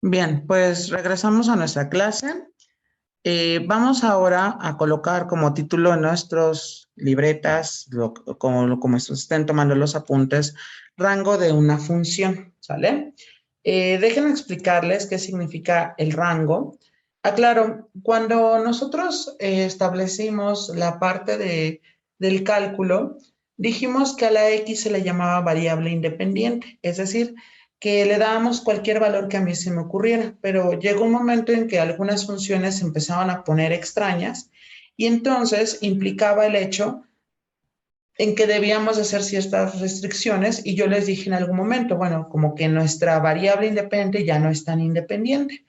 Bien, pues regresamos a nuestra clase. Vamos ahora a colocar como título en nuestras libretas, como estén tomando los apuntes, rango de una función, ¿sale? Déjenme explicarles qué significa el rango. Aclaro, cuando nosotros establecimos la parte del cálculo, dijimos que a la X se le llamaba variable independiente, es decir, que le dábamos cualquier valor que a mí se me ocurriera, pero llegó un momento en que algunas funciones se empezaban a poner extrañas y entonces implicaba el hecho en que debíamos hacer ciertas restricciones y yo les dije en algún momento, bueno, como que nuestra variable independiente ya no es tan independiente.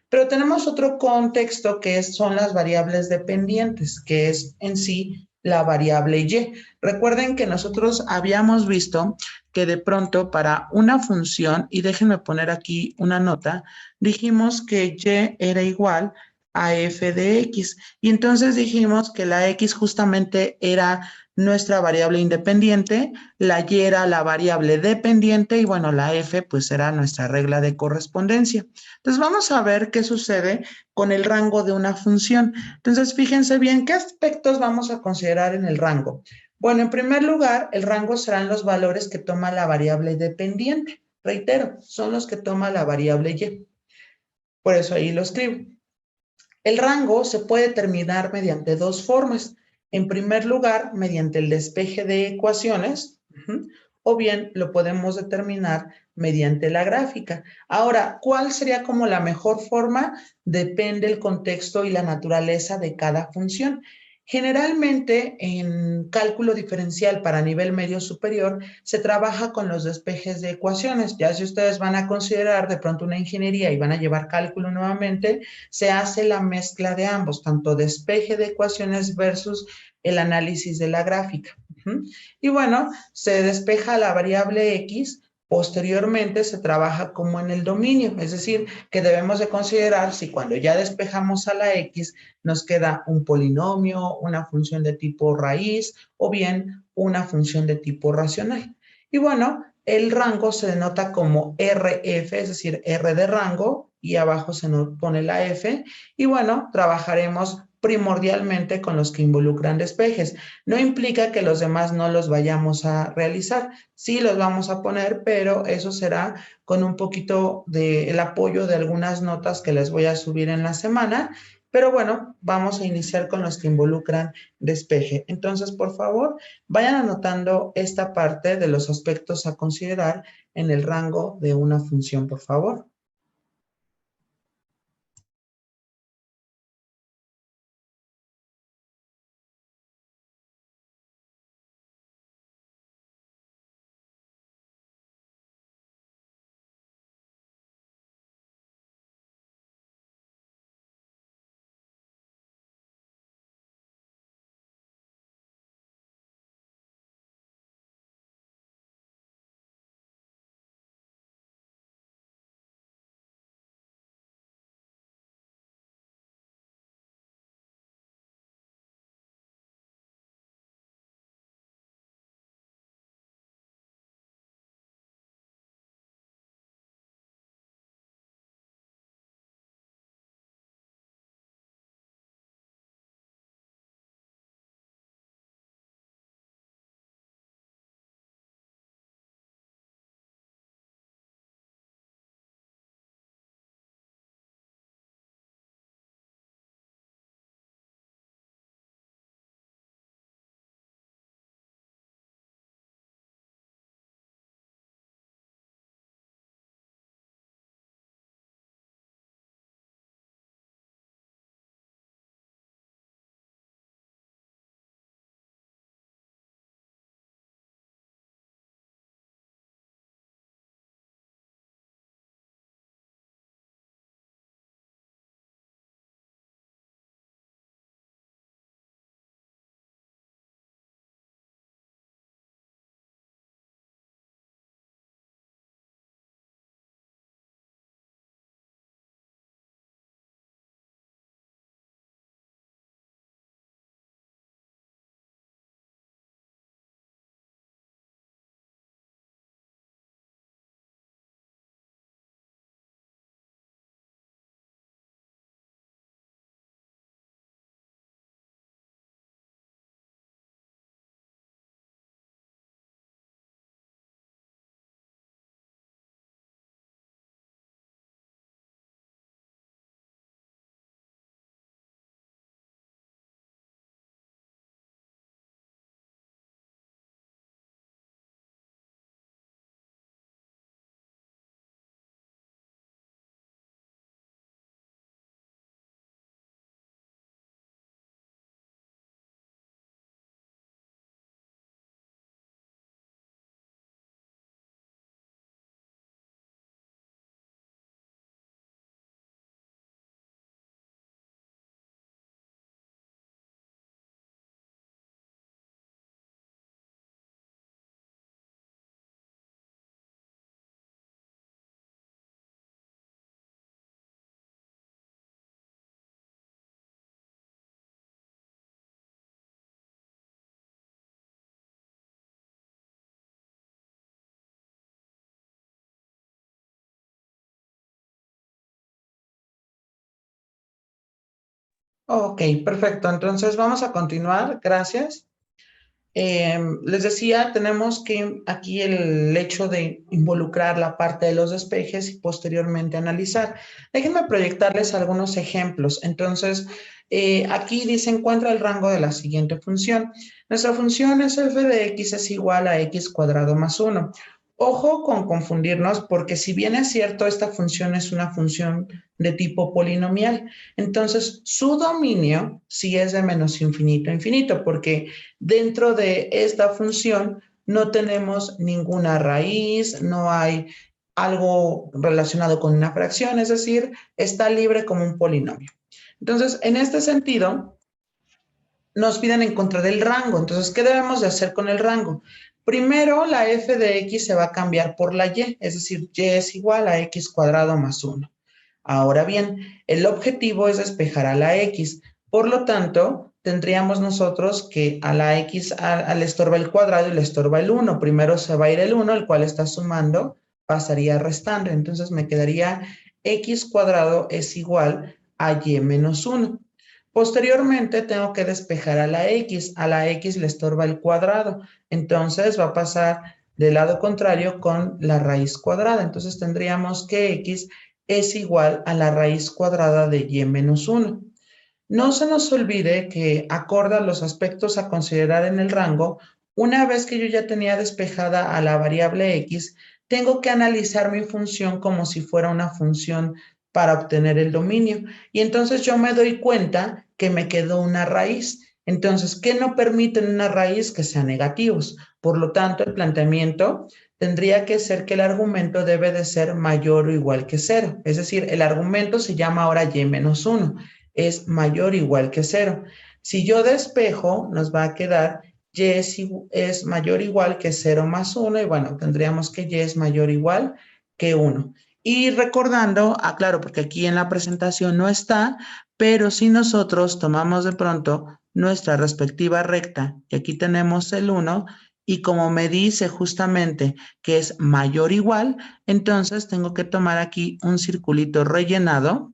Pero tenemos otro contexto son las variables dependientes, que es en sí la variable y. Recuerden que nosotros habíamos visto que de pronto para una función, y déjenme poner aquí una nota, dijimos que y era igual a f de x. Y entonces dijimos que la x justamente era nuestra variable independiente, la y era la variable dependiente y bueno, la f pues era nuestra regla de correspondencia. Entonces vamos a ver qué sucede con el rango de una función. Entonces fíjense bien, ¿qué aspectos vamos a considerar en el rango? Bueno, en primer lugar, el rango serán los valores que toma la variable dependiente. Reitero, son los que toma la variable y. Por eso ahí lo escribo. El rango se puede determinar mediante dos formas. En primer lugar, mediante el despeje de ecuaciones, o bien lo podemos determinar mediante la gráfica. Ahora, ¿cuál sería como la mejor forma? Depende el contexto y la naturaleza de cada función. Generalmente, en cálculo diferencial para nivel medio superior, se trabaja con los despejes de ecuaciones. Ya si ustedes van a considerar de pronto una ingeniería y van a llevar cálculo nuevamente, se hace la mezcla de ambos, tanto despeje de ecuaciones versus el análisis de la gráfica. Y bueno, se despeja la variable x, posteriormente se trabaja como en el dominio, es decir, que debemos de considerar si cuando ya despejamos a la x nos queda un polinomio, una función de tipo raíz o bien una función de tipo racional. Y bueno, el rango se denota como RF, es decir, R de rango, y abajo se nos pone la F. Y bueno, trabajaremos primordialmente con los que involucran despejes. No implica que los demás no los vayamos a realizar. Sí los vamos a poner, pero eso será con un poquito del apoyo de algunas notas que les voy a subir en la semana. Pero bueno, vamos a iniciar con los que involucran despeje. Entonces, por favor, vayan anotando esta parte de los aspectos a considerar en el rango de una función, por favor. Ok, perfecto. Entonces vamos a continuar. Gracias. Les decía, tenemos que aquí el hecho de involucrar la parte de los despejes y posteriormente analizar. Déjenme proyectarles algunos ejemplos. Entonces, aquí dice encuentra el rango de la siguiente función. Nuestra función es f de x es igual a x cuadrado más 1. Ojo con confundirnos porque si bien es cierto, esta función es una función de tipo polinomial, entonces su dominio sí es de menos infinito a infinito, porque dentro de esta función no tenemos ninguna raíz, no hay algo relacionado con una fracción, es decir, está libre como un polinomio. Entonces, en este sentido, nos piden encontrar el rango. Entonces, ¿qué debemos de hacer con el rango? Primero, la f de x se va a cambiar por la y, es decir, y es igual a x cuadrado más 1. Ahora bien, el objetivo es despejar a la x. Por lo tanto, tendríamos nosotros que a la x le estorba el cuadrado y le estorba el 1. Primero se va a ir el 1, el cual está sumando, pasaría restando. Entonces me quedaría x cuadrado es igual a y menos 1. Posteriormente tengo que despejar a la x le estorba el cuadrado, entonces va a pasar del lado contrario con la raíz cuadrada, entonces tendríamos que x es igual a la raíz cuadrada de y menos 1. No se nos olvide que acorde a los aspectos a considerar en el rango, una vez que yo ya tenía despejada a la variable x, tengo que analizar mi función como si fuera una función para obtener el dominio. Y entonces yo me doy cuenta que me quedó una raíz. Entonces, ¿qué no permite en una raíz? Que sean negativos. Por lo tanto, el planteamiento tendría que ser que el argumento debe de ser mayor o igual que 0. Es decir, el argumento se llama ahora y menos 1, es mayor o igual que 0. Si yo despejo, nos va a quedar y es mayor o igual que 0 más 1, y bueno, tendríamos que y es mayor o igual que 1. Y recordando, claro, porque aquí en la presentación no está, pero si nosotros tomamos de pronto nuestra respectiva recta, y aquí tenemos el 1, y como me dice justamente que es mayor o igual, entonces tengo que tomar aquí un circulito rellenado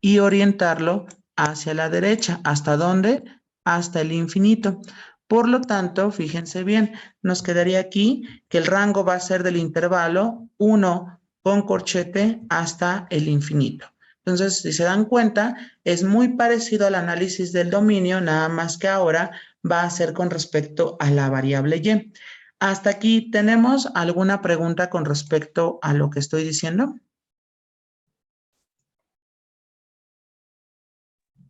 y orientarlo hacia la derecha. ¿Hasta dónde? Hasta el infinito. Por lo tanto, fíjense bien, nos quedaría aquí que el rango va a ser del intervalo 1 con corchete hasta el infinito. Entonces, si se dan cuenta, es muy parecido al análisis del dominio, nada más que ahora va a ser con respecto a la variable y. ¿Hasta aquí tenemos alguna pregunta con respecto a lo que estoy diciendo?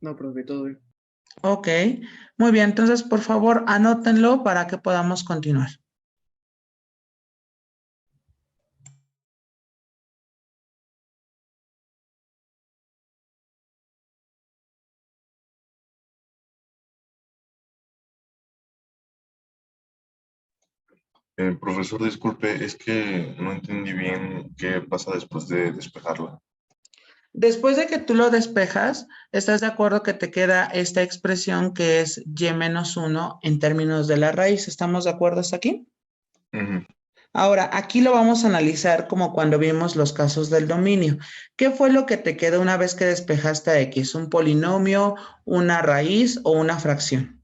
No, profe, todo bien. Ok, muy bien. Entonces, por favor, anótenlo para que podamos continuar. Profesor, disculpe, es que no entendí bien qué pasa después de despejarla. Después de que tú lo despejas, ¿estás de acuerdo que te queda esta expresión que es y menos 1 en términos de la raíz? ¿Estamos de acuerdo hasta aquí? Ujú. Ahora, aquí lo vamos a analizar como cuando vimos los casos del dominio. ¿Qué fue lo que te quedó una vez que despejaste a x? ¿Un polinomio, una raíz o una fracción?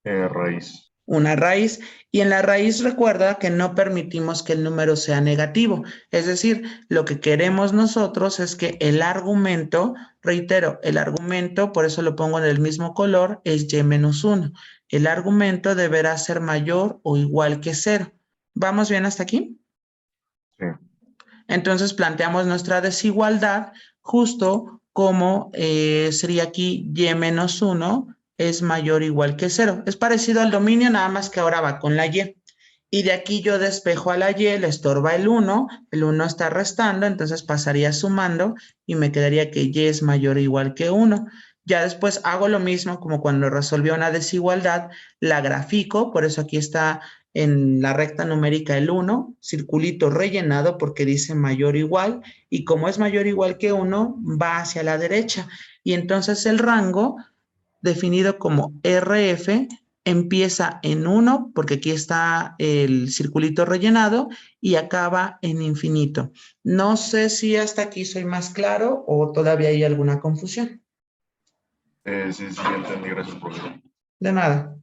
Raíz. Una raíz, y en la raíz recuerda que no permitimos que el número sea negativo, es decir, lo que queremos nosotros es que el argumento, reitero, el argumento, por eso lo pongo en el mismo color, es y menos 1. El argumento deberá ser mayor o igual que 0. ¿Vamos bien hasta aquí? Sí. Entonces planteamos nuestra desigualdad justo como sería aquí y menos 1 es mayor o igual que 0. Es parecido al dominio, nada más que ahora va con la y. Y de aquí yo despejo a la y, le estorba el 1 está restando, entonces pasaría sumando y me quedaría que y es mayor o igual que 1. Ya después hago lo mismo como cuando resolví una desigualdad, la grafico, por eso aquí está en la recta numérica el 1, circulito rellenado porque dice mayor o igual, y como es mayor o igual que 1, va hacia la derecha. Y entonces el rango, definido como RF, empieza en 1, porque aquí está el circulito rellenado, y acaba en infinito. No sé si hasta aquí soy más claro o todavía hay alguna confusión. Sí, sí, ya entendí, gracias, profesor. De nada.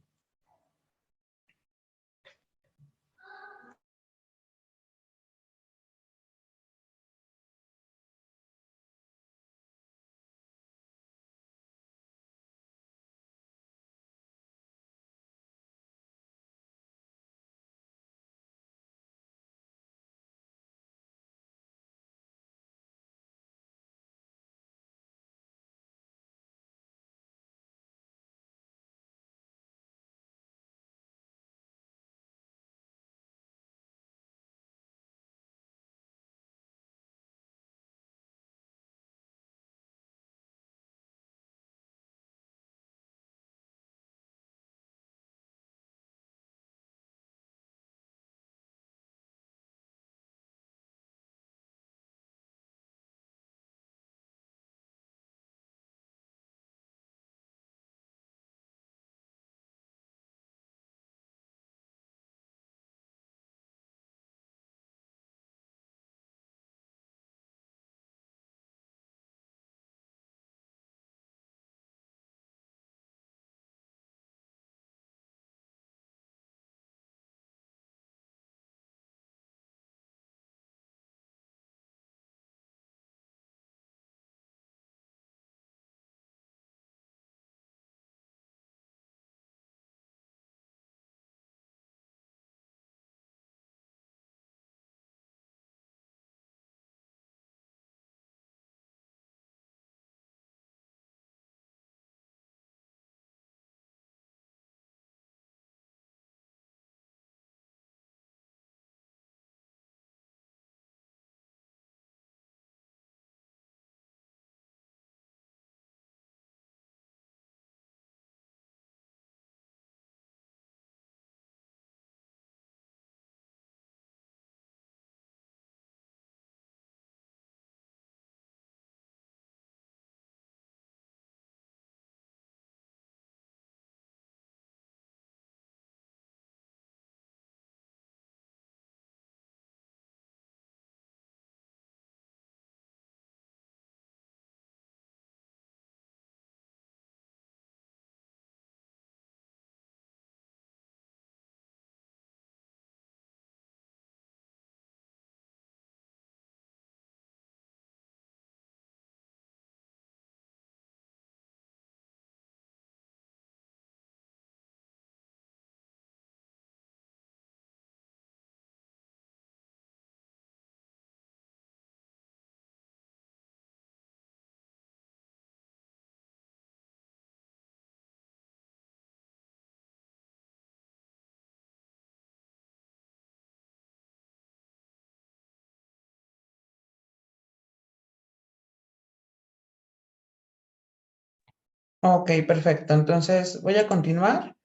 Ok, perfecto. Entonces voy a continuar.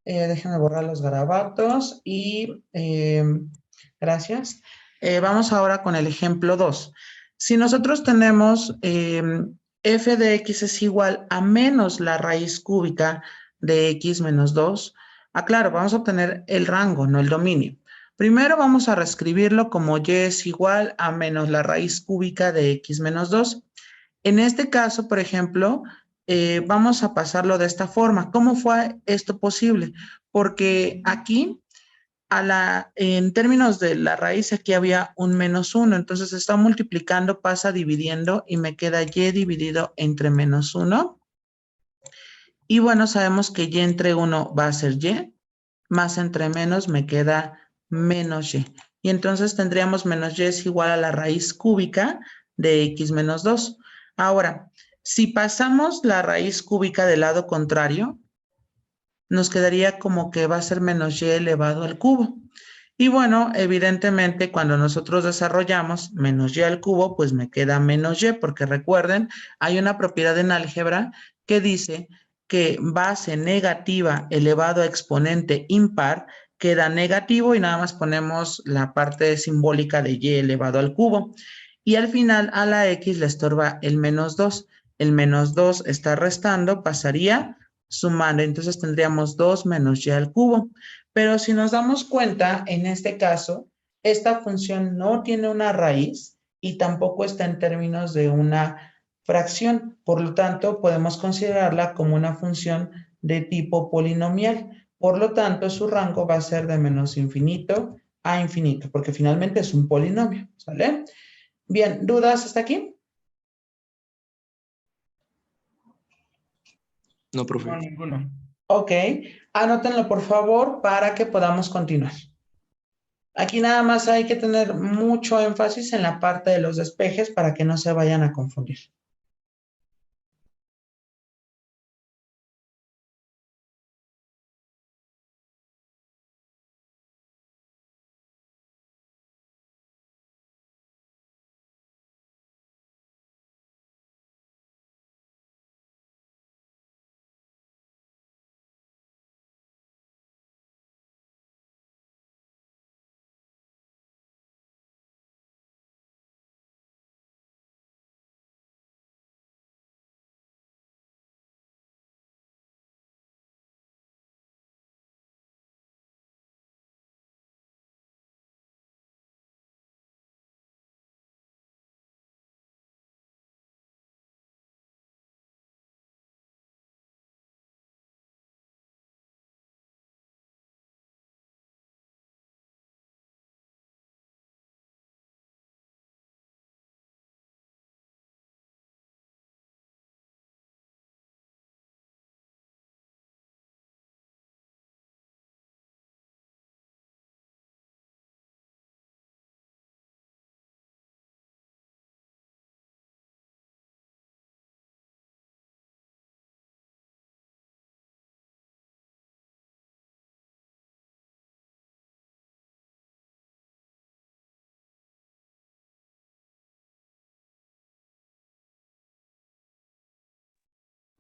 Déjenme borrar los garabatos y gracias. Vamos ahora con el ejemplo 2. Si nosotros tenemos f de x es igual a menos la raíz cúbica de x menos 2, claro, vamos a obtener el rango, no el dominio. Primero vamos a reescribirlo como y es igual a menos la raíz cúbica de x menos 2. En este caso, por ejemplo, vamos a pasarlo de esta forma. ¿Cómo fue esto posible? Porque aquí, en términos de la raíz, aquí había un menos 1. Entonces, está multiplicando, pasa dividiendo y me queda y dividido entre menos 1. Y bueno, sabemos que y entre 1 va a ser y, más entre menos me queda menos y. Y entonces tendríamos menos y es igual a la raíz cúbica de x menos 2. Ahora, si pasamos la raíz cúbica del lado contrario, nos quedaría como que va a ser menos y elevado al cubo. Y bueno, evidentemente cuando nosotros desarrollamos menos y al cubo, pues me queda menos y, porque recuerden, hay una propiedad en álgebra que dice que base negativa elevado a exponente impar queda negativo y nada más ponemos la parte simbólica de y elevado al cubo. Y al final a la x le estorba el menos 2. El menos 2 está restando, pasaría sumando. Entonces tendríamos 2 menos y al cubo. Pero si nos damos cuenta, en este caso, esta función no tiene una raíz y tampoco está en términos de una fracción. Por lo tanto, podemos considerarla como una función de tipo polinomial. Por lo tanto, su rango va a ser de menos infinito a infinito, porque finalmente es un polinomio, ¿sale? Bien, ¿dudas hasta aquí? No, profe. No, ninguno. Ok, anótenlo por favor para que podamos continuar. Aquí nada más hay que tener mucho énfasis en la parte de los despejes para que no se vayan a confundir.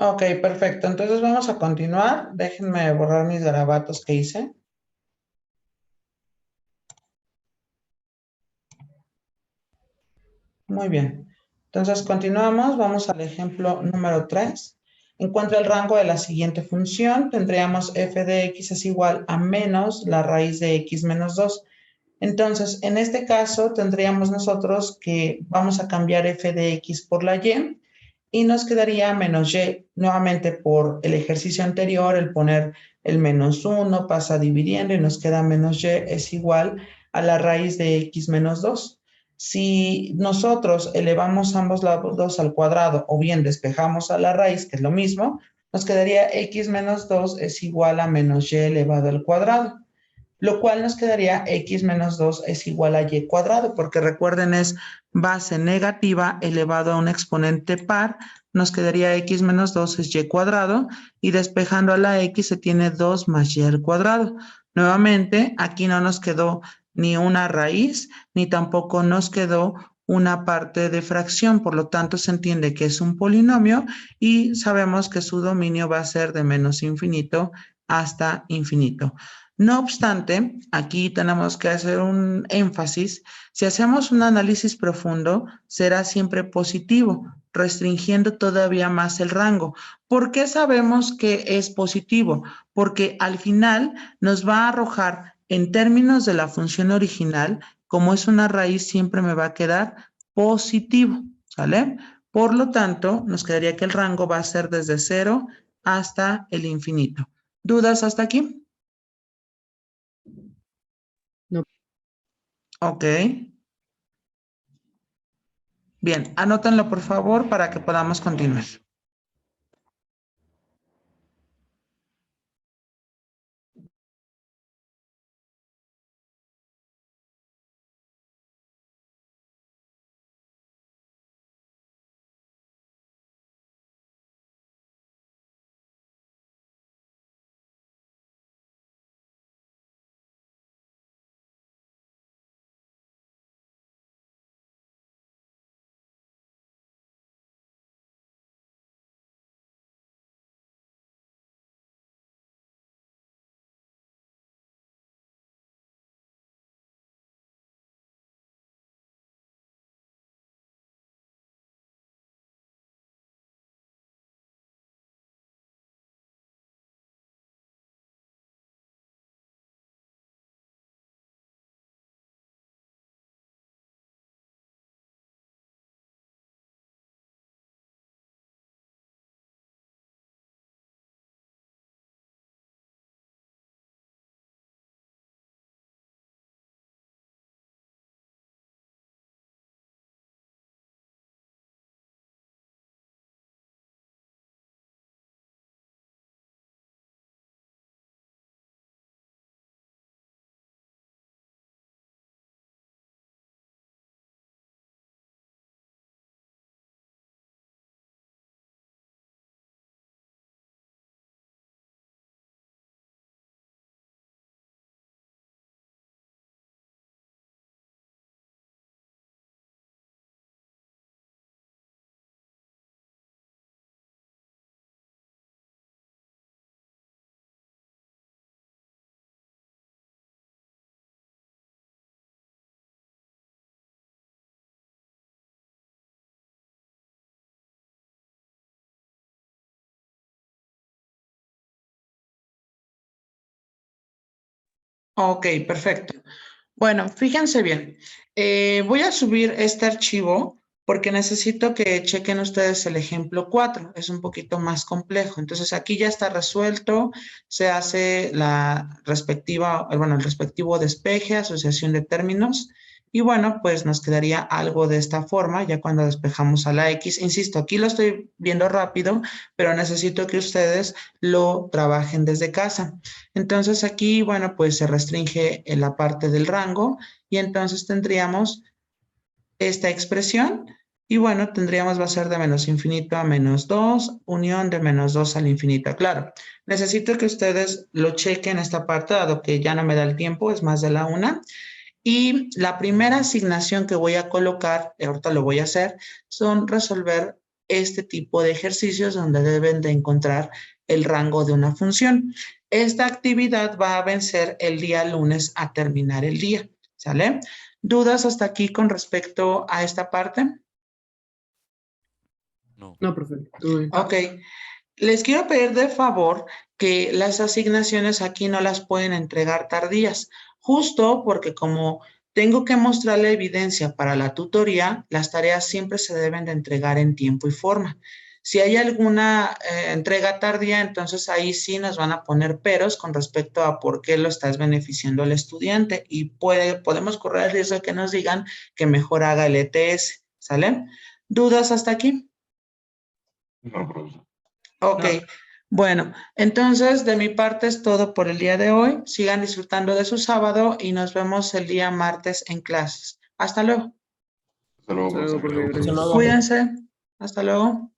Ok, perfecto. Entonces vamos a continuar. Déjenme borrar mis garabatos que hice. Muy bien. Entonces continuamos. Vamos al ejemplo número 3. Encuentra el rango de la siguiente función. Tendríamos f de x es igual a menos la raíz de x menos 2. Entonces, en este caso, tendríamos nosotros que vamos a cambiar f de x por la y nos quedaría menos y. Nuevamente, por el ejercicio anterior, el poner el menos 1 pasa dividiendo y nos queda menos y es igual a la raíz de x menos 2. Si nosotros elevamos ambos lados al cuadrado o bien despejamos a la raíz, que es lo mismo, nos quedaría x menos 2 es igual a menos y elevado al cuadrado, lo cual nos quedaría x menos 2 es igual a y cuadrado, porque recuerden es base negativa elevado a un exponente par, nos quedaría x menos 2 es y cuadrado, y despejando a la x se tiene 2 más y al cuadrado. Nuevamente, aquí no nos quedó ni una raíz, ni tampoco nos quedó una parte de fracción, por lo tanto se entiende que es un polinomio y sabemos que su dominio va a ser de menos infinito hasta infinito. No obstante, aquí tenemos que hacer un énfasis. Si hacemos un análisis profundo, será siempre positivo, restringiendo todavía más el rango. ¿Por qué sabemos que es positivo? Porque al final nos va a arrojar en términos de la función original, como es una raíz, siempre me va a quedar positivo, ¿sale? Por lo tanto, nos quedaría que el rango va a ser desde 0 hasta el infinito. ¿Dudas hasta aquí? No. Ok. Bien, anótenlo por favor para que podamos continuar. Ok, perfecto. Bueno, fíjense bien. Voy a subir este archivo porque necesito que chequen ustedes el ejemplo 4. Es un poquito más complejo. Entonces aquí ya está resuelto. Se hace la respectiva, bueno, el respectivo despeje, asociación de términos. Y bueno, pues nos quedaría algo de esta forma ya cuando despejamos a la X. Insisto, aquí lo estoy viendo rápido, pero necesito que ustedes lo trabajen desde casa. Entonces aquí, bueno, pues se restringe en la parte del rango y entonces tendríamos esta expresión y bueno, tendríamos va a ser de menos infinito a menos 2 unión de menos 2 al infinito. Claro, necesito que ustedes lo chequen esta parte, dado que ya no me da el tiempo, es más de la una. Y la primera asignación que voy a colocar, ahorita lo voy a hacer, son resolver este tipo de ejercicios donde deben de encontrar el rango de una función. Esta actividad va a vencer el día lunes a terminar el día, ¿sale? ¿Dudas hasta aquí con respecto a esta parte? No. No, profe, todo bien. Ok. Les quiero pedir de favor que las asignaciones aquí no las pueden entregar tardías, justo porque como tengo que mostrar la evidencia para la tutoría, las tareas siempre se deben de entregar en tiempo y forma. Si hay alguna entrega tardía, entonces ahí sí nos van a poner peros con respecto a por qué lo estás beneficiando al estudiante y podemos correr el riesgo de que nos digan que mejor haga el ETS, ¿sale? ¿Dudas hasta aquí? No, profesor. Ok, No. bueno, entonces de mi parte es todo por el día de hoy. Sigan disfrutando de su sábado y nos vemos el día martes en clases. Hasta luego. Hasta luego, Hasta luego, profesor. profe, gracias. Cuídense. Hasta luego.